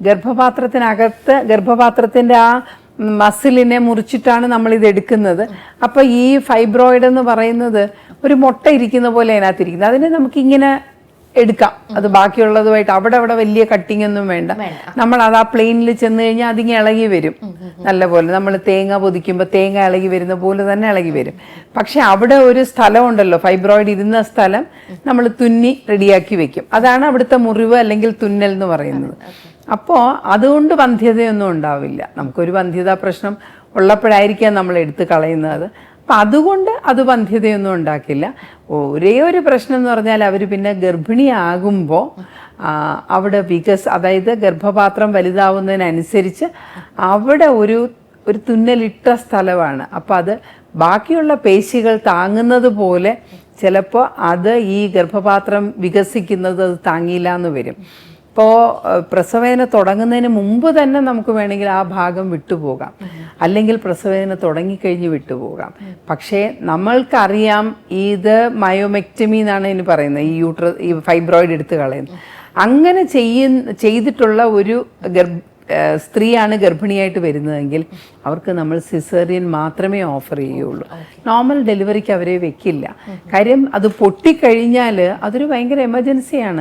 ഗർഭപാത്രത്തിൻ്റെ ആ മസിലിനെ മുറിച്ചിട്ടാണ് നമ്മളിത് എടുക്കുന്നത്. അപ്പോൾ ഈ ഫൈബ്രോയിഡ് എന്ന് പറയുന്നത് ഒരു മുട്ട ഇരിക്കുന്ന പോലെ അതിനകത്തിരിക്കുന്നത്. അതിനെ നമുക്കിങ്ങനെ എടുക്കാം. അത് ബാക്കിയുള്ളതുമായിട്ട് അവിടെ വലിയ കട്ടിങ് ഒന്നും വേണ്ട. നമ്മൾ അത് ആ പ്ലെയിനിൽ ചെന്ന് കഴിഞ്ഞാൽ അതിങ്ങനെ ഇളകി വരും നല്ലപോലെ. നമ്മൾ തേങ്ങ പൊതിക്കുമ്പോൾ തേങ്ങ ഇളകി വരുന്ന പോലെ തന്നെ ഇളകി വരും. പക്ഷെ അവിടെ ഒരു സ്ഥലമുണ്ടല്ലോ, ഫൈബ്രോയിഡ് ഇരുന്ന സ്ഥലം നമ്മൾ തുന്നി റെഡിയാക്കി വെക്കും. അതാണ് അവിടുത്തെ മുറിവ് അല്ലെങ്കിൽ തുന്നൽ എന്ന് പറയുന്നത്. അപ്പോൾ അതുകൊണ്ട് വന്ധ്യതയൊന്നും ഉണ്ടാവില്ല. നമുക്കൊരു വന്ധ്യതാ പ്രശ്നം ഉള്ളപ്പോഴായിരിക്കാം നമ്മൾ എടുത്ത് കളയുന്നത്. അപ്പം അതുകൊണ്ട് അത് വന്ധ്യതയൊന്നും ഉണ്ടാക്കില്ല. ഒരേ ഒരു പ്രശ്നം എന്ന് പറഞ്ഞാൽ അവർ പിന്നെ ഗർഭിണിയാകുമ്പോൾ അവിടെ അതായത് ഗർഭപാത്രം വലുതാവുന്നതിനനുസരിച്ച് അവിടെ ഒരു തുന്നലിട്ട സ്ഥലമാണ്. അപ്പോൾ അത് ബാക്കിയുള്ള പേശികൾ താങ്ങുന്നത് പോലെ ചിലപ്പോൾ അത് ഈ ഗർഭപാത്രം വികസിക്കുന്നത് അത് താങ്ങിയില്ല എന്ന് വരും. ഇപ്പോൾ പ്രസവവേദന തുടങ്ങുന്നതിന് മുമ്പ് തന്നെ നമുക്ക് വേണമെങ്കിൽ ആ ഭാഗം വിട്ടുപോകാം, അല്ലെങ്കിൽ പ്രസവവേദന തുടങ്ങിക്കഴിഞ്ഞ് വിട്ടുപോകാം. പക്ഷേ നമ്മൾക്കറിയാം ഇത് മയോമെക്ടമി എന്നാണ് ഇതിന് പറയുന്നത്, ഈ ഫൈബ്രോയിഡ് എടുത്ത് കളയുന്നത്. അങ്ങനെ ചെയ്തിട്ടുള്ള ഒരു സ്ത്രീയാണ് ഗർഭിണിയായിട്ട് വരുന്നതെങ്കിൽ അവർക്ക് നമ്മൾ സിസേറിയൻ മാത്രമേ ഓഫർ ചെയ്യുള്ളൂ. നോർമൽ ഡെലിവറിക്ക് അവരെ വെക്കില്ല. കാര്യം അത് പൊട്ടിക്കഴിഞ്ഞാൽ അതൊരു ഭയങ്കര എമർജൻസിയാണ്.